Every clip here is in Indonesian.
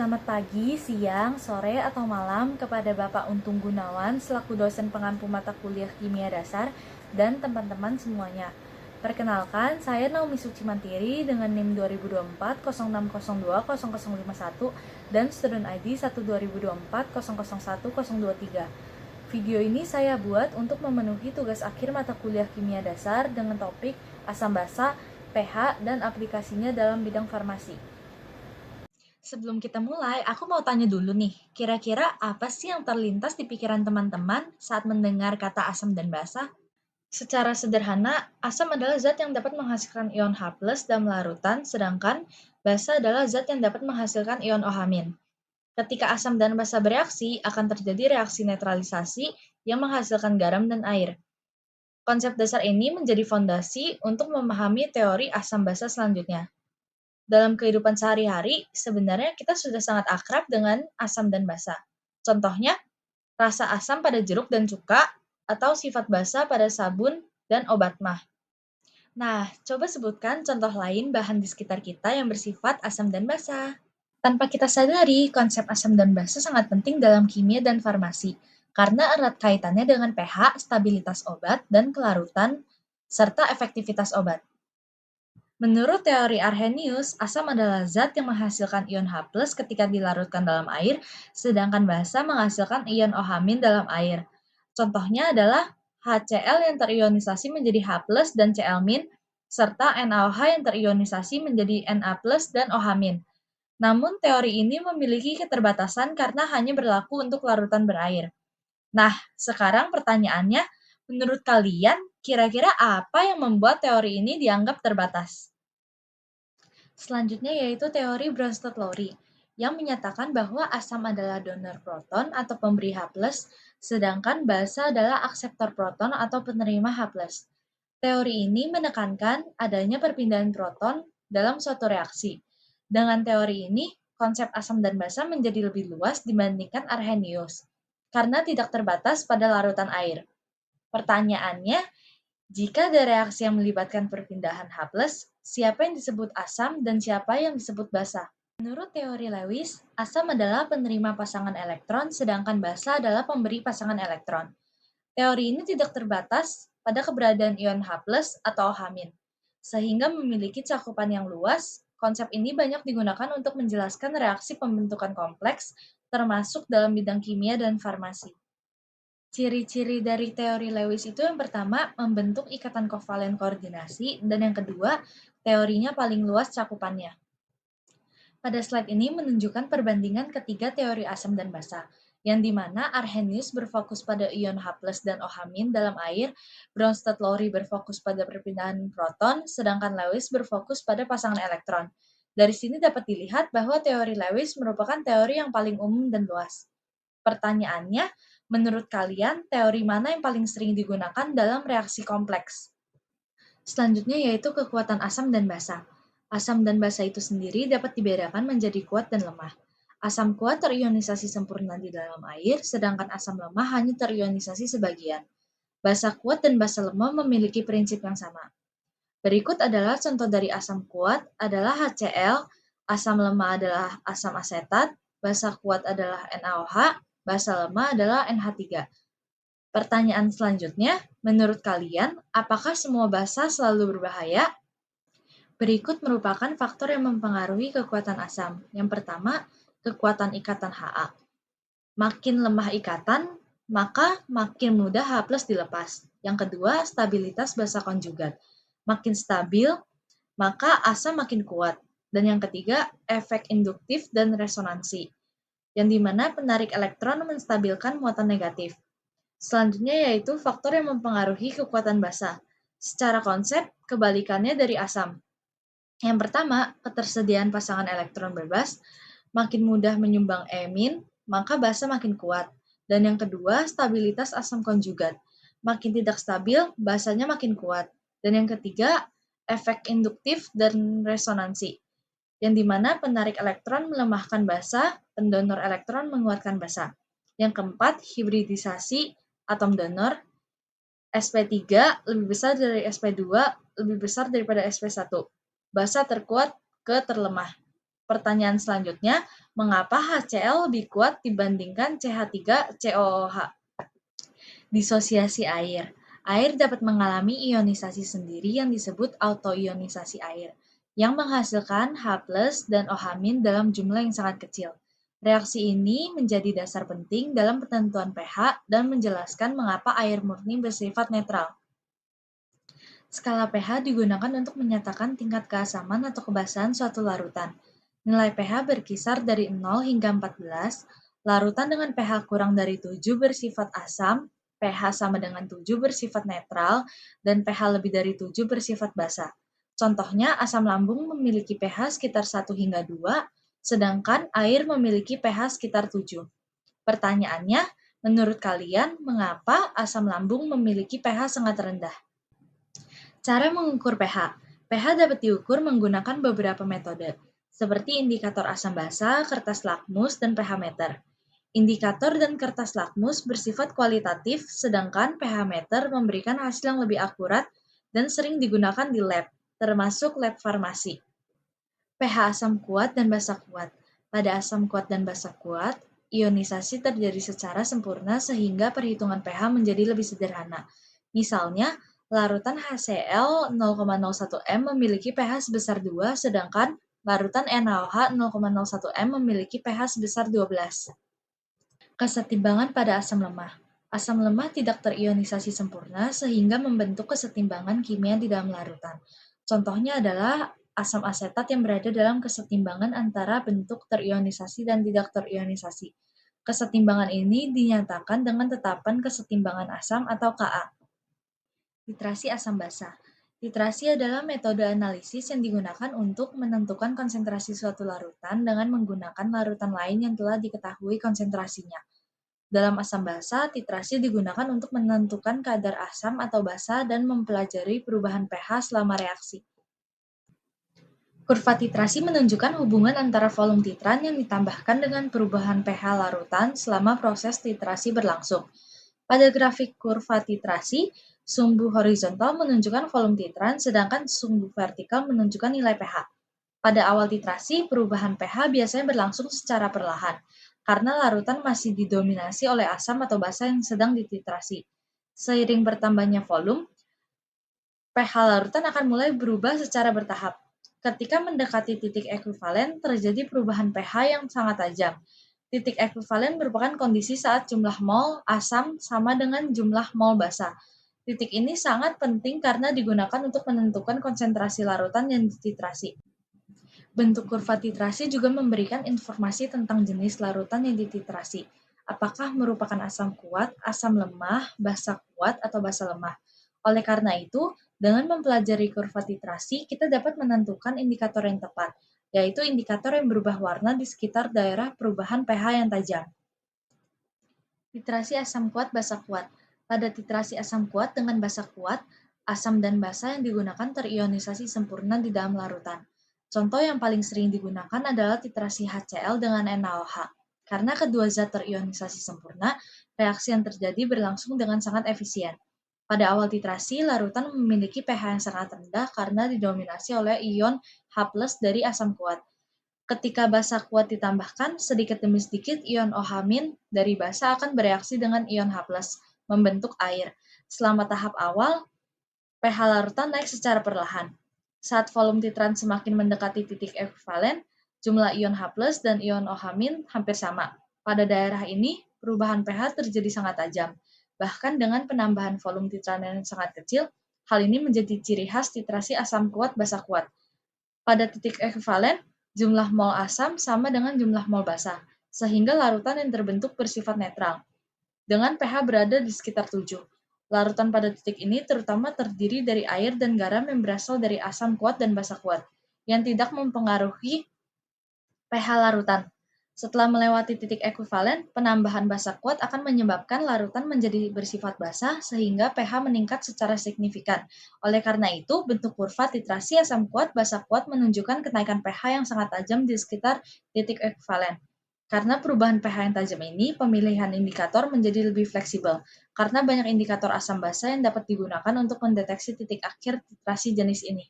Selamat pagi, siang, sore, atau malam kepada Bapak Untung Gunawan selaku dosen pengampu mata kuliah Kimia Dasar dan teman-teman semuanya. Perkenalkan, saya Naomi Sucimantiri dengan NIM 2024 0602 0051 dan student ID 1 2024 001 023. Video ini saya buat untuk memenuhi tugas akhir mata kuliah Kimia Dasar dengan topik asam basa, pH, dan aplikasinya dalam bidang farmasi. Sebelum kita mulai, aku mau tanya dulu nih, kira-kira apa sih yang terlintas di pikiran teman-teman saat mendengar kata asam dan basa? Secara sederhana, asam adalah zat yang dapat menghasilkan ion H+ dalam larutan, sedangkan basa adalah zat yang dapat menghasilkan ion OH-. Ketika asam dan basa bereaksi, akan terjadi reaksi netralisasi yang menghasilkan garam dan air. Konsep dasar ini menjadi fondasi untuk memahami teori asam basa selanjutnya. Dalam kehidupan sehari-hari, sebenarnya kita sudah sangat akrab dengan asam dan basa. Contohnya, rasa asam pada jeruk dan cuka, atau sifat basa pada sabun dan obat mah. Nah, coba sebutkan contoh lain bahan di sekitar kita yang bersifat asam dan basa. Tanpa kita sadari, konsep asam dan basa sangat penting dalam kimia dan farmasi, karena erat kaitannya dengan pH, stabilitas obat, dan kelarutan, serta efektivitas obat. Menurut teori Arrhenius, asam adalah zat yang menghasilkan ion H+ ketika dilarutkan dalam air, sedangkan basa menghasilkan ion OH- dalam air. Contohnya adalah HCl yang terionisasi menjadi H+ dan Cl-, serta NaOH yang terionisasi menjadi Na+ dan OH-. Namun, teori ini memiliki keterbatasan karena hanya berlaku untuk larutan berair. Nah, sekarang pertanyaannya, menurut kalian, kira-kira apa yang membuat teori ini dianggap terbatas? Selanjutnya yaitu teori Bronsted-Lowry, yang menyatakan bahwa asam adalah donor proton atau pemberi H+, sedangkan basa adalah akseptor proton atau penerima H+. Teori ini menekankan adanya perpindahan proton dalam suatu reaksi. Dengan teori ini, konsep asam dan basa menjadi lebih luas dibandingkan Arrhenius, karena tidak terbatas pada larutan air. Pertanyaannya, jika ada reaksi yang melibatkan perpindahan H+, siapa yang disebut asam dan siapa yang disebut basa? Menurut teori Lewis, asam adalah penerima pasangan elektron, sedangkan basa adalah pemberi pasangan elektron. Teori ini tidak terbatas pada keberadaan ion H+ atau OH-, sehingga memiliki cakupan yang luas. Konsep ini banyak digunakan untuk menjelaskan reaksi pembentukan kompleks, termasuk dalam bidang kimia dan farmasi. Ciri-ciri dari teori Lewis itu yang pertama, membentuk ikatan kovalen koordinasi, dan yang kedua, teorinya paling luas cakupannya. Pada slide ini menunjukkan perbandingan ketiga teori asam dan basa, yang dimana Arrhenius berfokus pada ion H+ dan OH- dalam air, Bronsted-Lowry berfokus pada perpindahan proton, sedangkan Lewis berfokus pada pasangan elektron. Dari sini dapat dilihat bahwa teori Lewis merupakan teori yang paling umum dan luas. Pertanyaannya, menurut kalian, teori mana yang paling sering digunakan dalam reaksi kompleks? Selanjutnya yaitu kekuatan asam dan basa. Asam dan basa itu sendiri dapat dibedakan menjadi kuat dan lemah. Asam kuat terionisasi sempurna di dalam air, sedangkan asam lemah hanya terionisasi sebagian. Basa kuat dan basa lemah memiliki prinsip yang sama. Berikut adalah contoh dari asam kuat adalah HCl, asam lemah adalah asam asetat, basa kuat adalah NaOH, basa lemah adalah NH3. Pertanyaan selanjutnya, menurut kalian, apakah semua basa selalu berbahaya? Berikut merupakan faktor yang mempengaruhi kekuatan asam. Yang pertama, kekuatan ikatan Ha. Makin lemah ikatan, maka makin mudah H+ dilepas. Yang kedua, stabilitas basa konjugat. Makin stabil, maka asam makin kuat. Dan yang ketiga, efek induktif dan resonansi, yang dimana penarik elektron menstabilkan muatan negatif. Selanjutnya yaitu faktor yang mempengaruhi kekuatan basa. Secara konsep, kebalikannya dari asam. Yang pertama, ketersediaan pasangan elektron bebas, makin mudah menyumbang emin, maka basa makin kuat. Dan yang kedua, stabilitas asam konjugat. Makin tidak stabil, basanya makin kuat. Dan yang ketiga, efek induktif dan resonansi, yang dimana penarik elektron melemahkan basa, pendonor elektron menguatkan basa. Yang keempat, hibridisasi atom donor. sp3 lebih besar dari sp2, lebih besar daripada sp1. Basa terkuat ke terlemah. Pertanyaan selanjutnya, Mengapa HCl lebih kuat dibandingkan CH3COOH? Disosiasi air. Air dapat mengalami ionisasi sendiri yang disebut autoionisasi air, yang menghasilkan H+ dan OH- dalam jumlah yang sangat kecil. Reaksi ini menjadi dasar penting dalam penentuan pH dan menjelaskan mengapa air murni bersifat netral. Skala pH digunakan untuk menyatakan tingkat keasaman atau kebasahan suatu larutan. Nilai pH berkisar dari 0 hingga 14. Larutan dengan pH kurang dari 7 bersifat asam, pH sama dengan 7 bersifat netral, dan pH lebih dari 7 bersifat basa. Contohnya, asam lambung memiliki pH sekitar 1 hingga 2, sedangkan air memiliki pH sekitar 7. Pertanyaannya, menurut kalian, mengapa asam lambung memiliki pH sangat rendah? Cara mengukur pH. pH dapat diukur menggunakan beberapa metode, seperti indikator asam basa, kertas lakmus, dan pH meter. Indikator dan kertas lakmus bersifat kualitatif, sedangkan pH meter memberikan hasil yang lebih akurat dan sering digunakan di lab, termasuk lab farmasi. pH asam kuat dan basa kuat. Pada asam kuat dan basa kuat, ionisasi terjadi secara sempurna sehingga perhitungan pH menjadi lebih sederhana. Misalnya, larutan HCl 0,01 m memiliki pH sebesar 2, sedangkan larutan NaOH 0,01 m memiliki pH sebesar 12. Kesetimbangan pada asam lemah. Asam lemah tidak terionisasi sempurna sehingga membentuk kesetimbangan kimia di dalam larutan. Contohnya adalah asam asetat yang berada dalam kesetimbangan antara bentuk terionisasi dan tidak terionisasi. Kesetimbangan ini dinyatakan dengan tetapan kesetimbangan asam atau Ka. Titrasi asam basa. Titrasi adalah metode analisis yang digunakan untuk menentukan konsentrasi suatu larutan dengan menggunakan larutan lain yang telah diketahui konsentrasinya. Dalam asam basa, titrasi digunakan untuk menentukan kadar asam atau basa dan mempelajari perubahan pH selama reaksi. Kurva titrasi menunjukkan hubungan antara volume titran yang ditambahkan dengan perubahan pH larutan selama proses titrasi berlangsung. Pada grafik kurva titrasi, sumbu horizontal menunjukkan volume titran, sedangkan sumbu vertikal menunjukkan nilai pH. Pada awal titrasi, perubahan pH biasanya berlangsung secara perlahan, karena larutan masih didominasi oleh asam atau basa yang sedang dititrasi. Seiring bertambahnya volume, pH larutan akan mulai berubah secara bertahap. Ketika mendekati titik ekuivalen, terjadi perubahan pH yang sangat tajam. Titik ekuivalen merupakan kondisi saat jumlah mol asam sama dengan jumlah mol basa. Titik ini sangat penting karena digunakan untuk menentukan konsentrasi larutan yang dititrasi. Bentuk kurva titrasi juga memberikan informasi tentang jenis larutan yang dititrasi. Apakah merupakan asam kuat, asam lemah, basa kuat, atau basa lemah. Oleh karena itu, dengan mempelajari kurva titrasi, kita dapat menentukan indikator yang tepat, yaitu indikator yang berubah warna di sekitar daerah perubahan pH yang tajam. Titrasi asam kuat basa kuat. Pada titrasi asam kuat dengan basa kuat, asam dan basa yang digunakan terionisasi sempurna di dalam larutan. Contoh yang paling sering digunakan adalah titrasi HCl dengan NaOH. Karena kedua zat terionisasi sempurna, reaksi yang terjadi berlangsung dengan sangat efisien. Pada awal titrasi, larutan memiliki pH yang sangat rendah karena didominasi oleh ion H+ dari asam kuat. Ketika basa kuat ditambahkan, sedikit demi sedikit ion OH- dari basa akan bereaksi dengan ion H+, membentuk air. Selama tahap awal, pH larutan naik secara perlahan. Saat volume titran semakin mendekati titik ekuivalen, jumlah ion H+ dan ion OH- hampir sama. Pada daerah ini, perubahan pH terjadi sangat tajam. Bahkan dengan penambahan volume titran yang sangat kecil, hal ini menjadi ciri khas titrasi asam kuat basa kuat. Pada titik ekuivalen, jumlah mol asam sama dengan jumlah mol basa, sehingga larutan yang terbentuk bersifat netral, dengan pH berada di sekitar 7. Larutan pada titik ini terutama terdiri dari air dan garam yang berasal dari asam kuat dan basa kuat, yang tidak mempengaruhi pH larutan. Setelah melewati titik ekuivalen, penambahan basa kuat akan menyebabkan larutan menjadi bersifat basa sehingga pH meningkat secara signifikan. Oleh karena itu, bentuk kurva titrasi asam kuat basa kuat menunjukkan kenaikan pH yang sangat tajam di sekitar titik ekuivalen. Karena perubahan pH yang tajam ini, pemilihan indikator menjadi lebih fleksibel, karena banyak indikator asam basa yang dapat digunakan untuk mendeteksi titik akhir titrasi jenis ini.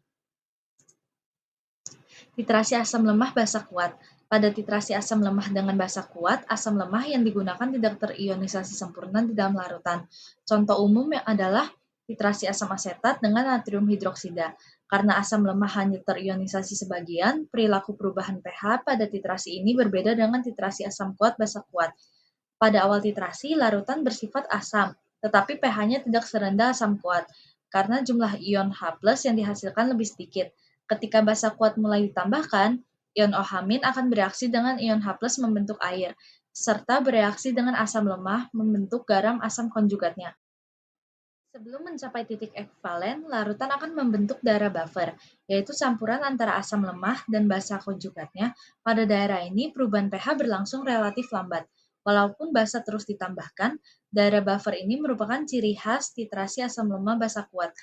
Titrasi asam lemah basa kuat. Pada titrasi asam lemah dengan basa kuat, asam lemah yang digunakan tidak terionisasi sempurna di dalam larutan. Contoh umum yang adalah titrasi asam asetat dengan natrium hidroksida. Karena asam lemah hanya terionisasi sebagian, perilaku perubahan pH pada titrasi ini berbeda dengan titrasi asam kuat basa kuat. Pada awal titrasi, larutan bersifat asam, tetapi pH-nya tidak serendah asam kuat, karena jumlah ion H+ yang dihasilkan lebih sedikit. Ketika basa kuat mulai ditambahkan, ion OH- akan bereaksi dengan ion H+ membentuk air, serta bereaksi dengan asam lemah membentuk garam asam konjugatnya. Sebelum mencapai titik ekvivalen, larutan akan membentuk daerah buffer, yaitu campuran antara asam lemah dan basa konjugatnya. Pada daerah ini, perubahan pH berlangsung relatif lambat. Walaupun basa terus ditambahkan, daerah buffer ini merupakan ciri khas titrasi asam lemah basa kuat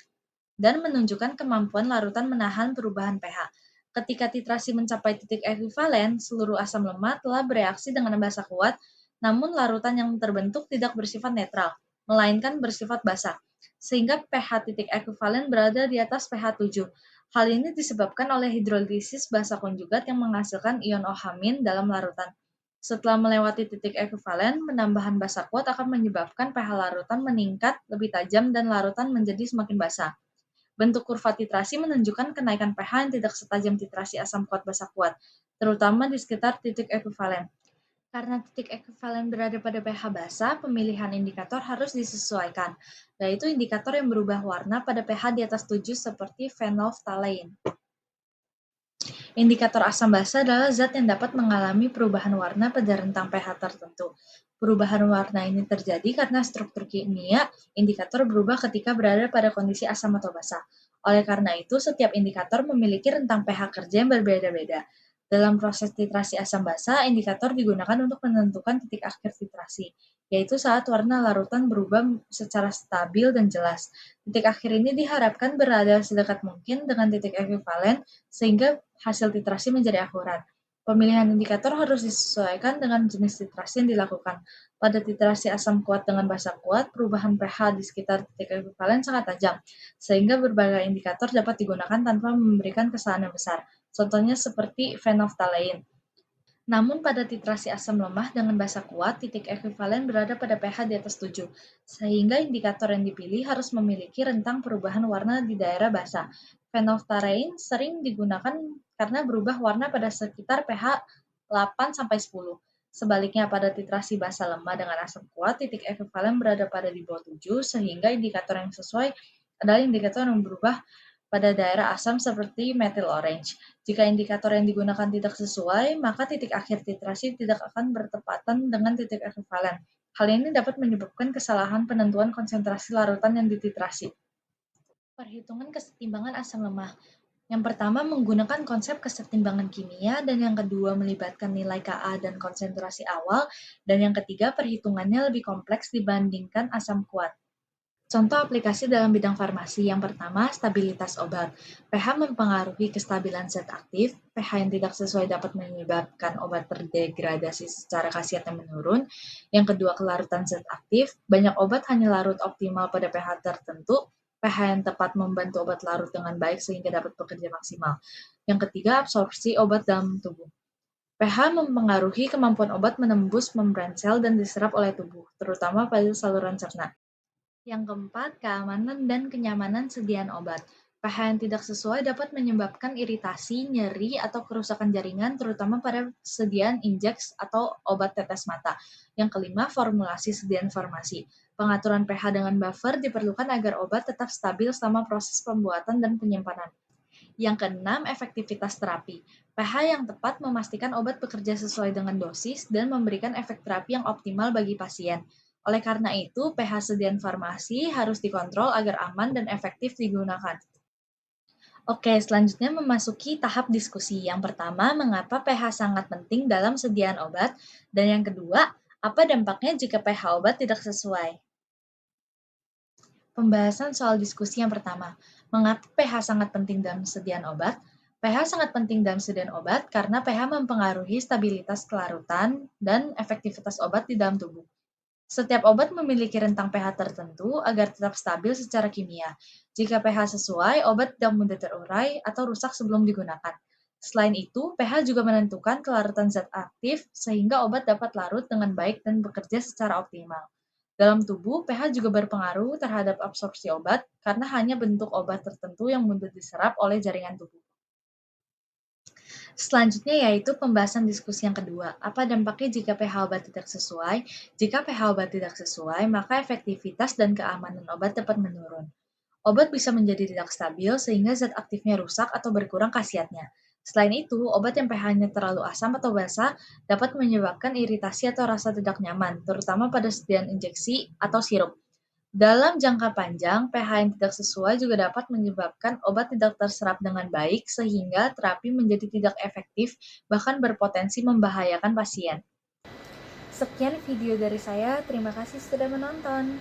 dan menunjukkan kemampuan larutan menahan perubahan pH. Ketika titrasi mencapai titik ekvivalen, seluruh asam lemah telah bereaksi dengan basa kuat, namun larutan yang terbentuk tidak bersifat netral, melainkan bersifat basa, sehingga pH titik ekvivalen berada di atas pH 7. Hal ini disebabkan oleh hidrolisis basa konjugat yang menghasilkan ion OH- dalam larutan. Setelah melewati titik ekvivalen, penambahan basa kuat akan menyebabkan pH larutan meningkat lebih tajam dan larutan menjadi semakin basa. Bentuk kurva titrasi menunjukkan kenaikan pH yang tidak setajam titrasi asam kuat basa kuat, terutama di sekitar titik ekvivalen. Karena titik ekvivalen berada pada pH basa, pemilihan indikator harus disesuaikan, yaitu indikator yang berubah warna pada pH di atas 7 seperti phenolphthalein. Indikator asam basa adalah zat yang dapat mengalami perubahan warna pada rentang pH tertentu. Perubahan warna ini terjadi karena struktur kimia indikator berubah ketika berada pada kondisi asam atau basa. Oleh karena itu, setiap indikator memiliki rentang pH kerja yang berbeda-beda. Dalam proses titrasi asam basa, indikator digunakan untuk menentukan titik akhir titrasi, yaitu saat warna larutan berubah secara stabil dan jelas. Titik akhir ini diharapkan berada sedekat mungkin dengan titik ekvivalen, sehingga hasil titrasi menjadi akurat. Pemilihan indikator harus disesuaikan dengan jenis titrasi yang dilakukan. Pada titrasi asam kuat dengan basa kuat, perubahan pH di sekitar titik ekvivalen sangat tajam, sehingga berbagai indikator dapat digunakan tanpa memberikan kesalahan yang besar. Contohnya seperti phenolphthalein. Namun pada titrasi asam lemah dengan basa kuat, titik ekvivalen berada pada pH di atas 7, sehingga indikator yang dipilih harus memiliki rentang perubahan warna di daerah basa. Phenolphthalein sering digunakan karena berubah warna pada sekitar pH 8-10. Sebaliknya pada titrasi basa lemah dengan asam kuat, titik ekvivalen berada pada di bawah 7, sehingga indikator yang sesuai adalah indikator yang berubah pada daerah asam seperti methyl orange. Jika indikator yang digunakan tidak sesuai, maka titik akhir titrasi tidak akan bertepatan dengan titik ekvivalen. Hal ini dapat menyebabkan kesalahan penentuan konsentrasi larutan yang dititrasi. Perhitungan kesetimbangan asam lemah. Yang pertama menggunakan konsep kesetimbangan kimia, dan yang kedua melibatkan nilai Ka dan konsentrasi awal, dan yang ketiga perhitungannya lebih kompleks dibandingkan asam kuat. Contoh aplikasi dalam bidang farmasi. Yang pertama, stabilitas obat. pH mempengaruhi kestabilan zat aktif. pH yang tidak sesuai dapat menyebabkan obat terdegradasi secara khasiat yang menurun. Yang kedua, kelarutan zat aktif. Banyak obat hanya larut optimal pada pH tertentu. pH yang tepat membantu obat larut dengan baik sehingga dapat bekerja maksimal. Yang ketiga, absorpsi obat dalam tubuh. pH mempengaruhi kemampuan obat menembus membran sel dan diserap oleh tubuh, terutama pada saluran cerna. Yang keempat, keamanan dan kenyamanan sediaan obat. pH yang tidak sesuai dapat menyebabkan iritasi, nyeri, atau kerusakan jaringan, terutama pada sediaan injeks atau obat tetes mata. Yang kelima, formulasi sediaan farmasi. Pengaturan pH dengan buffer diperlukan agar obat tetap stabil selama proses pembuatan dan penyimpanan. Yang keenam, efektivitas terapi. pH yang tepat memastikan obat bekerja sesuai dengan dosis dan memberikan efek terapi yang optimal bagi pasien. Oleh karena itu, pH sediaan farmasi harus dikontrol agar aman dan efektif digunakan. Oke, selanjutnya memasuki tahap diskusi. Yang pertama, mengapa pH sangat penting dalam sediaan obat? Dan yang kedua, apa dampaknya jika pH obat tidak sesuai? Pembahasan soal diskusi yang pertama, mengapa pH sangat penting dalam sediaan obat? pH sangat penting dalam sediaan obat karena pH mempengaruhi stabilitas kelarutan dan efektivitas obat di dalam tubuh. Setiap obat memiliki rentang pH tertentu agar tetap stabil secara kimia. Jika pH sesuai, obat tidak mudah terurai atau rusak sebelum digunakan. Selain itu, pH juga menentukan kelaratan zat aktif sehingga obat dapat larut dengan baik dan bekerja secara optimal. Dalam tubuh, pH juga berpengaruh terhadap absorpsi obat karena hanya bentuk obat tertentu yang mudah diserap oleh jaringan tubuh. Selanjutnya yaitu pembahasan diskusi yang kedua. Apa dampaknya jika pH obat tidak sesuai? Jika pH obat tidak sesuai, maka efektivitas dan keamanan obat dapat menurun. Obat bisa menjadi tidak stabil sehingga zat aktifnya rusak atau berkurang khasiatnya. Selain itu, obat yang pH-nya terlalu asam atau basa dapat menyebabkan iritasi atau rasa tidak nyaman, terutama pada sediaan injeksi atau sirup. Dalam jangka panjang, pH yang tidak sesuai juga dapat menyebabkan obat tidak terserap dengan baik sehingga terapi menjadi tidak efektif, bahkan berpotensi membahayakan pasien. Sekian video dari saya, terima kasih sudah menonton.